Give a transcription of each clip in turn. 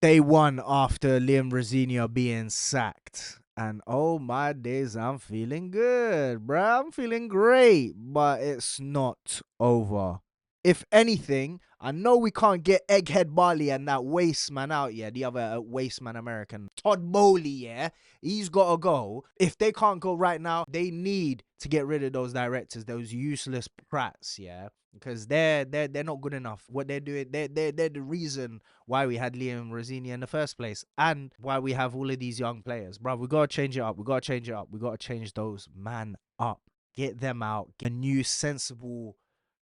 Day one after Liam Rosenior being sacked. And oh my days, I'm feeling good, bruh. I'm feeling great, but it's not over. If anything, I know we can't get Egghead Barley and that waste man out, yeah, the other waste man American. Todd Bowley, yeah, he's got to go. If they can't go right now, they need to get rid of those directors, those useless prats, yeah, because they're not good enough. What they're doing, they're the reason why we had Liam Rosini in the first place and why we have all of these young players. Bro, we got to change it up. We got to change it up. We got to change those man up. Get them out. Get new, sensible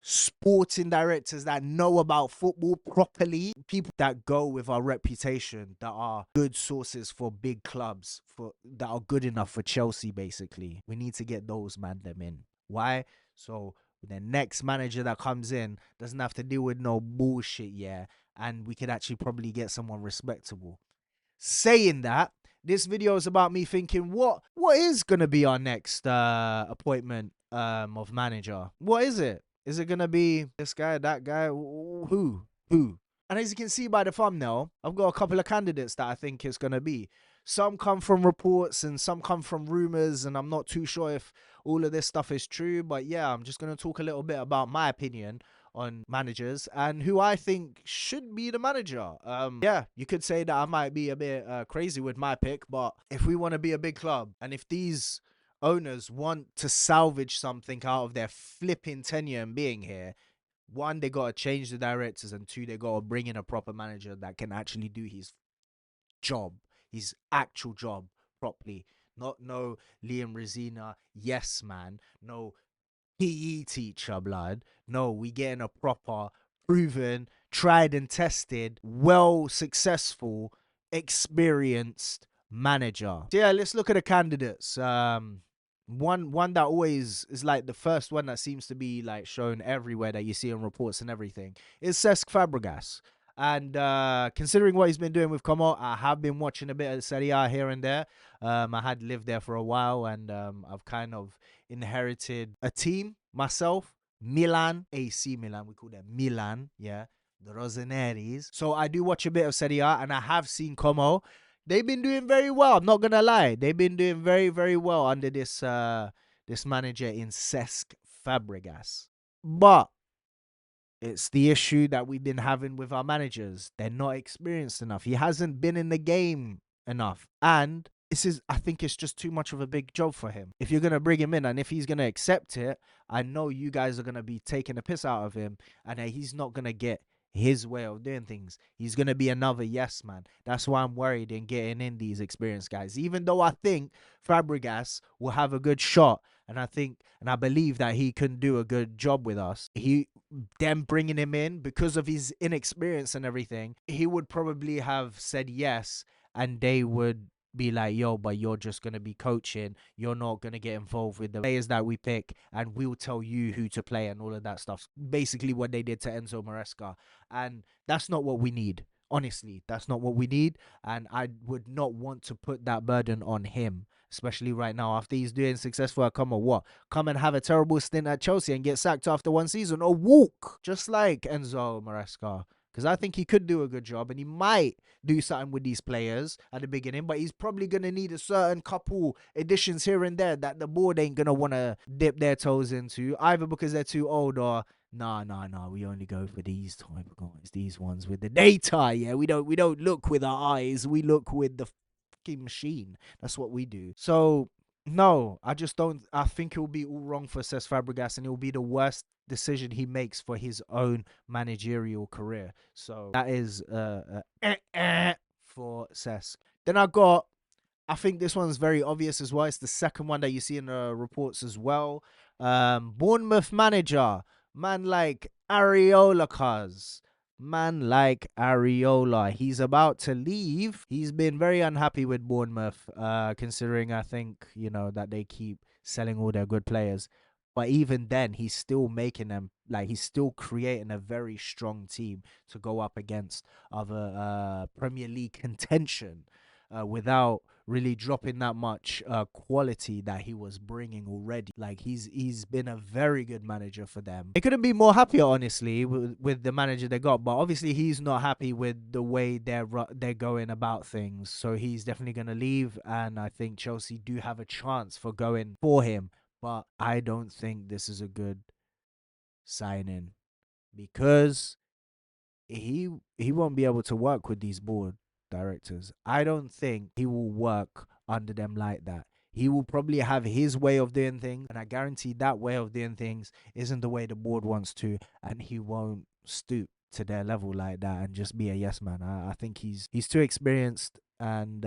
sporting directors that know about football properly. People that go with our reputation, that are good sources for big clubs, for that are good enough for Chelsea, basically. We need to get those them in. Why? So the next manager that comes in doesn't have to deal with no bullshit, yeah, and we could actually probably get someone respectable. Saying that, this video is about me thinking, what is gonna be our next appointment of manager? What is it? Is it gonna be this guy, that guy? Who? Who? And as you can see by the thumbnail, I've got a couple of candidates that I think it's gonna be. Some come from reports and some come from rumors, and I'm not too sure if all of this stuff is true. But yeah, I'm just gonna talk a little bit about my opinion on managers and who I think should be the manager. Yeah, you could say that I might be a bit crazy with my pick, but if we want to be a big club and if these owners want to salvage something out of their flipping tenure and being here, one, they got to change the directors, and two, they got to bring in a proper manager that can actually do his job, his actual job properly. Not no Liam Rosina, yes man, no PE teacher, blood. No, we getting a proper, proven, tried and tested, well successful, experienced manager. So yeah, let's look at the candidates. One that always is like the first one that seems to be like shown everywhere that you see in reports and everything is Cesc Fabregas. And considering what he's been doing with Como, I have been watching a bit of Serie A here and there. I had lived there for a while, and I've kind of inherited a team myself. Milan, AC Milan, we call them Milan, yeah, the Rossoneri's. So I do watch a bit of Serie A, and I have seen Como. They've been doing very well. I'm not gonna lie, they've been doing very, very well under this manager in Cesc Fabregas. But it's the issue that we've been having with our managers. They're not experienced enough. He hasn't been in the game enough. And this is, I think it's just too much of a big job for him. If you're going to bring him in and if he's going to accept it, I know you guys are going to be taking a piss out of him and he's not going to get his way of doing things. He's going to be another yes man. That's why I'm worried in getting in these experienced guys. Even though I think Fabregas will have a good shot, and I think and I believe that he can do a good job with us. Them bringing him in because of his inexperience and everything, he would probably have said yes, and they would be like, yo, but you're just going to be coaching. You're not going to get involved with the players that we pick, and we'll tell you who to play and all of that stuff. Basically, what they did to Enzo Maresca. And that's not what we need. Honestly, that's not what we need. And I would not want to put that burden on him, especially right now after he's doing successful at Como. What? Come and have a terrible stint at Chelsea and get sacked after one season, or walk, just like Enzo Maresca. Because I think he could do a good job and he might do something with these players at the beginning, but he's probably going to need a certain couple additions here and there that the board ain't going to want to dip their toes into, either because they're too old or nah, we only go for these type of guys, these ones with the data, yeah. We don't look with our eyes, we look with the fucking machine. That's what we do. So no, I just don't. I think it will be all wrong for Cesc Fabregas, and it will be the worst decision he makes for his own managerial career. So that is for Cesc. Then I think this one's very obvious as well. It's the second one that you see in the reports as well. Bournemouth manager, man like Areola, cuz. Man like Areola. He's about to leave. He's been very unhappy with Bournemouth, considering I think, that they keep selling all their good players. But even then, he's still making them, like, he's still creating a very strong team to go up against other Premier League contention without really dropping that much quality that he was bringing already. Like he's been a very good manager for them. They couldn't be more happier, honestly, with the manager they got. But obviously, he's not happy with the way they're going about things. So he's definitely gonna leave, and I think Chelsea do have a chance for going for him. But I don't think this is a good signing because he won't be able to work with these board directors. I don't think he will work under them like that. He will probably have his way of doing things, and I guarantee that way of doing things isn't the way the board wants to, and he won't stoop to their level like that and just be a yes man. I think he's too experienced, and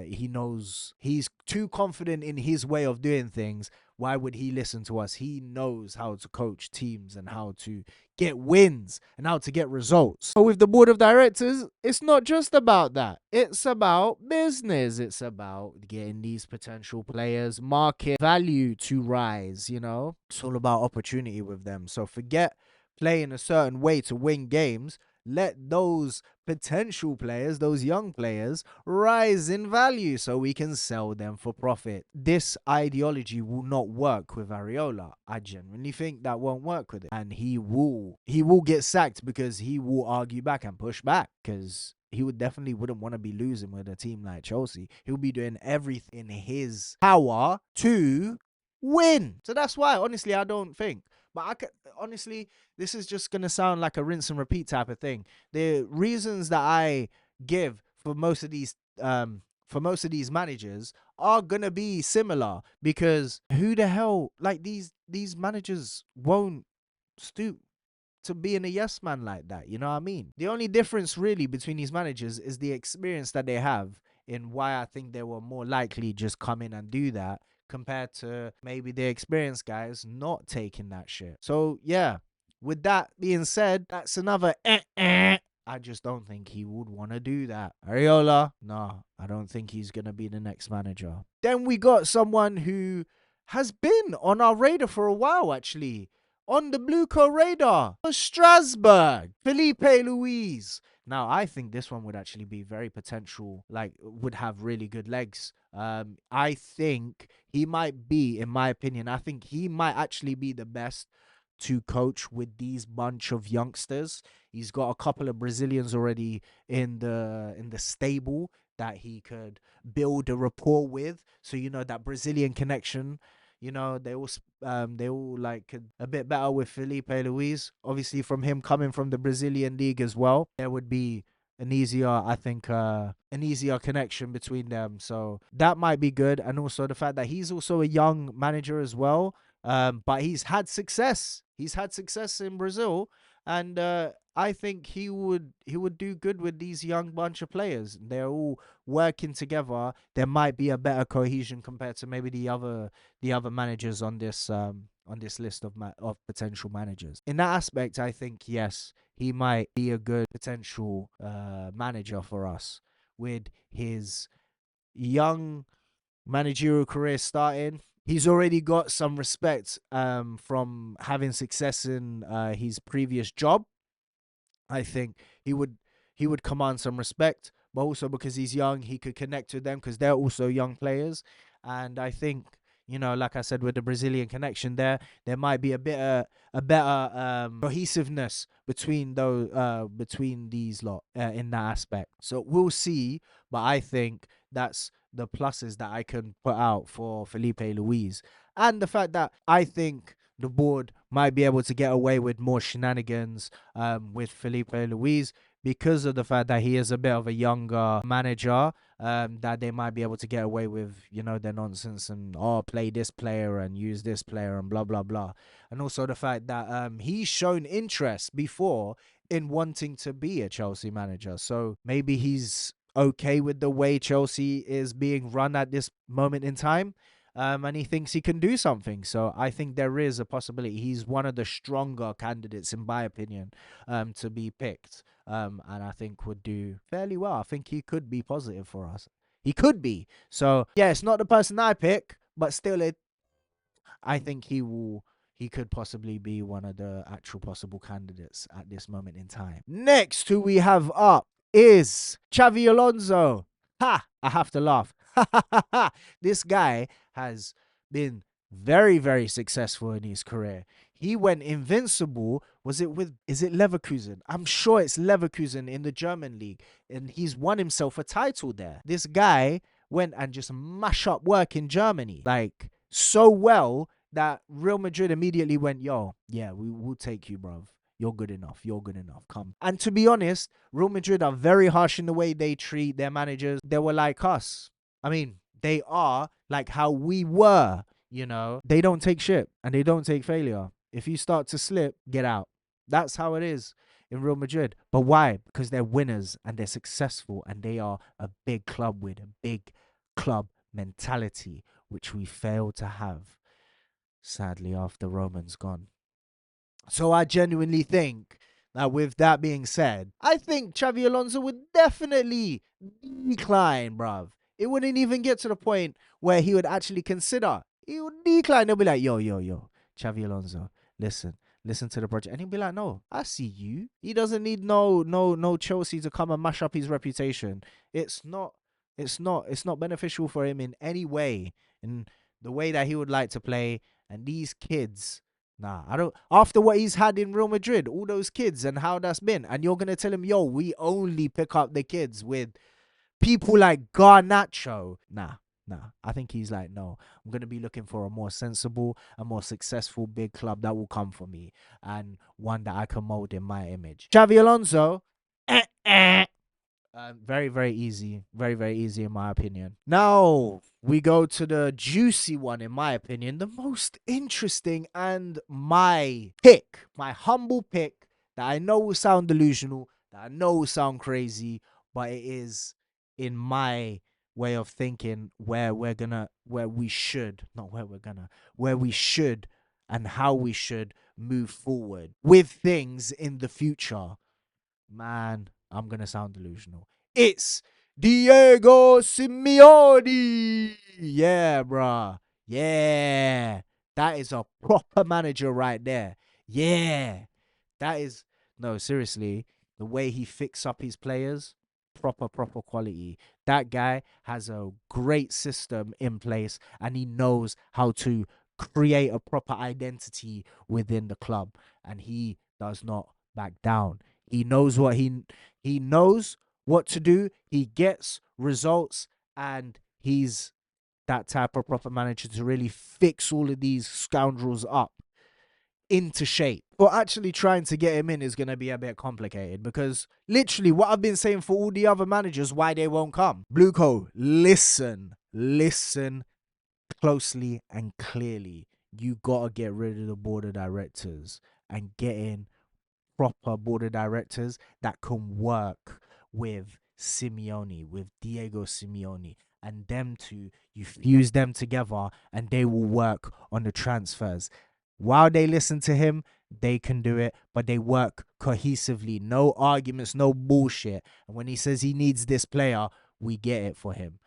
he knows he's too confident in his way of doing things. Why would he listen to us? He knows how to coach teams and how to get wins and how to get results. But with the board of directors, it's not just about that. It's about business. It's about getting these potential players market value to rise, you know? It's all about opportunity with them. So forget playing a certain way to win games. Let those potential players, those young players, rise in value so we can sell them for profit. This ideology will not work with Areola. I genuinely think that won't work with it. And he will get sacked because he will argue back and push back, because he definitely wouldn't want to be losing with a team like Chelsea. He'll be doing everything in his power to win. So that's why, honestly, I don't think. But honestly, this is just gonna sound like a rinse and repeat type of thing. The reasons that I give for most of these managers are gonna be similar, because who the hell, like, these managers won't stoop to being a yes man like that. You know what I mean? The only difference really between these managers is the experience that they have, in why I think they were more likely just come in and do that, compared to maybe the experienced guys not taking that shit. So yeah, with that being said, that's another I just don't think he would want to do that. Areola, no, I don't think he's going to be the next manager. Then we got someone who has been on our radar for a while, actually. On the Blueco radar, Strasbourg, Felipe Luis. Now, I think this one would actually be very potential, like, would have really good legs. I think he might be, in my opinion, I think he might actually be the best to coach with these bunch of youngsters. He's got a couple of Brazilians already in the stable that he could build a rapport with. So, you know, that Brazilian connection. You know, they all like a bit better with Felipe Luis. Obviously, from him coming from the Brazilian league as well, there would be an easier, I think, an easier connection between them. So that might be good. And also the fact that he's also a young manager as well. But he's had success. He's had success in Brazil, and I think he would do good with these young bunch of players. They're all working together. There might be a better cohesion compared to maybe the other managers on this list of potential managers. In that aspect, I think yes, he might be a good potential manager for us, with his young managerial career starting. He's already got some respect from having success in his previous job. I think he would command some respect, but also because he's young, he could connect with them because they're also young players. And I think, you know, like I said, with the Brazilian connection there might be a better cohesiveness between these lot in that aspect. So we'll see, but I think that's the pluses that I can put out for Felipe Luis, and the fact that I think the board might be able to get away with more shenanigans with Felipe Luis, because of the fact that he is a bit of a younger manager, that they might be able to get away with, you know, their nonsense and, oh, play this player and use this player and blah, blah, blah. And also the fact that he's shown interest before in wanting to be a Chelsea manager. So maybe he's okay with the way Chelsea is being run at this moment in time. And he thinks he can do something. So I think there is a possibility. He's one of the stronger candidates, in my opinion, to be picked. And I think would do fairly well. I think he could be positive for us. He could be. So yeah, it's not the person I pick, but still, I think he could possibly be one of the actual possible candidates at this moment in time. Next, who we have up is Xavi Alonso. Ha! I have to laugh. This guy has been very, very successful in his career. He went invincible. Is it Leverkusen? I'm sure it's Leverkusen in the German league. And he's won himself a title there. This guy went and just mash up work in Germany. Like, so well that Real Madrid immediately went, yo, yeah, will take you, bruv. You're good enough. You're good enough. Come. And to be honest, Real Madrid are very harsh in the way they treat their managers. They were like us. I mean, they are like how we were, you know. They don't take shit and they don't take failure. If you start to slip, get out. That's how it is in Real Madrid. But why? Because they're winners and they're successful and they are a big club with a big club mentality, which we fail to have, sadly, after Roman's gone. So I genuinely think that with that being said, I think Xavi Alonso would definitely decline, bruv. It wouldn't even get to the point where he would actually consider. He would decline. They'll be like, yo, Xavi Alonso, listen to the project. And he'll be like, no, I see you. He doesn't need no Chelsea to come and mash up his reputation. It's not beneficial for him in any way, in the way that he would like to play. And these kids, nah, I don't. After what he's had in Real Madrid, all those kids and how that's been, and you're gonna tell him, yo, we only pick up the kids with people like Garnacho. Nah. I think he's like, no, I'm gonna be looking for a more sensible, a more successful big club that will come for me and one that I can mold in my image. Xavi Alonso, very, very easy. Very, very easy in my opinion. Now we go to the juicy one, in my opinion, the most interesting, and my pick, my humble pick, that I know will sound delusional, that I know will sound crazy, but it is, in my way of thinking, where we should and how we should move forward with things in the future. Man, I'm gonna sound delusional. It's Diego Simeone. Yeah, bruh. Yeah. That is a proper manager right there. Yeah. That is, no, seriously, the way he fix up his players, proper quality. That guy has a great system in place and he knows how to create a proper identity within the club, and he does not back down. He knows he knows what to do. He gets results, and he's that type of proper manager to really fix all of these scoundrels up into shape. But actually trying to get him in is going to be a bit complicated, because literally what I've been saying for all the other managers, why they won't come. Blueco, listen closely and clearly. You got to get rid of the board of directors and get in proper board of directors that can work with Simeone, with Diego Simeone, and them two, you fuse them together and they will work on the transfers. While they listen to him, they can do it, but they work cohesively. No arguments, no bullshit. And when he says he needs this player, we get it for him.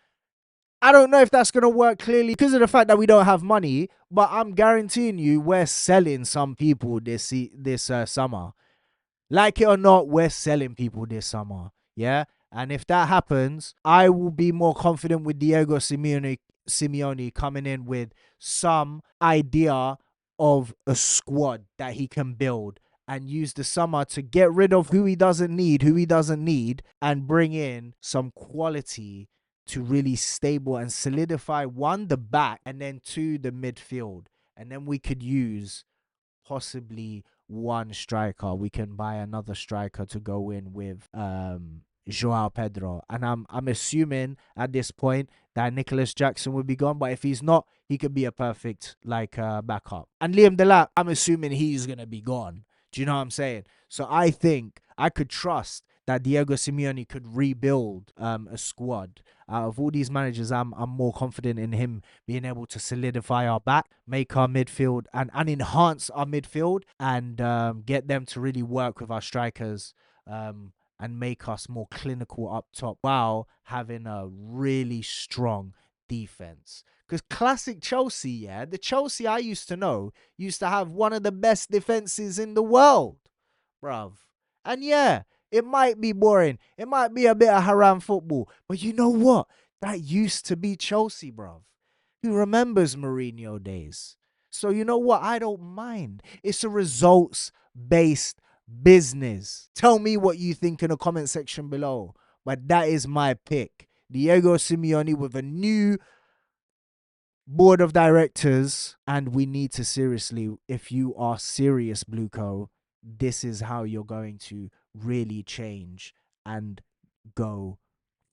I don't know if that's going to work clearly because of the fact that we don't have money, but I'm guaranteeing you we're selling some people this summer. Like it or not, we're selling people this summer. Yeah. And if that happens, I will be more confident with Diego Simeone coming in with some idea of a squad that he can build and use the summer to get rid of who he doesn't need, and bring in some quality to really stable and solidify, one, the back, and then two, the midfield. And then we could use possibly one striker. We can buy another striker to go in with Joao Pedro. And I'm assuming at this point that Nicholas Jackson would be gone, but if he's not, he could be a perfect backup. And Liam Delap, I'm assuming he's gonna be gone. Do you know what I'm saying? So I think I could trust that Diego Simeone could rebuild a squad. Out of all these managers, I'm more confident in him being able to solidify our back, make our midfield, and enhance our midfield, and get them to really work with our strikers, and make us more clinical up top while having a really strong defense. Because classic Chelsea, yeah, the Chelsea I used to know used to have one of the best defenses in the world, bruv. And yeah, it might be boring. It might be a bit of haram football. But you know what? That used to be Chelsea, bruv. Who remembers Mourinho days? So you know what? I don't mind. It's a results-based business. Tell me what you think in the comment section below. But that is my pick. Diego Simeone with a new board of directors, and we need to seriously, if you are serious, Blueco, this is how you're going to really change and go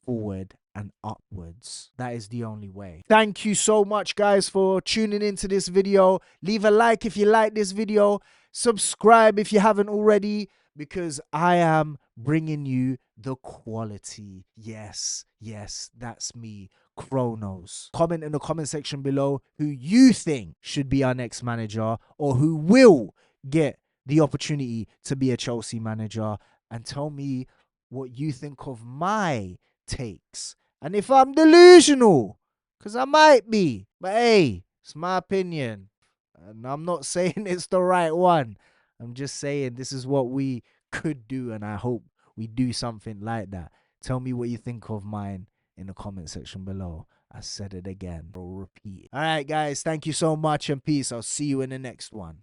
forward and upwards. That is the only way. Thank you so much, guys, for tuning into this video. Leave a like if you like this video. Subscribe if you haven't already, because I am bringing you the quality. Yes, that's me, Chronos. Comment in the comment section below who you think should be our next manager, or who will get the opportunity to be a Chelsea manager, and tell me what you think of my takes. And if I'm delusional, because I might be, but hey, it's my opinion. And I'm not saying it's the right one. I'm just saying this is what we could do, and I hope we do something like that. Tell me what you think of mine in the comment section below. I said it again. I'll repeat. All right, guys. Thank you so much, and peace. I'll see you in the next one.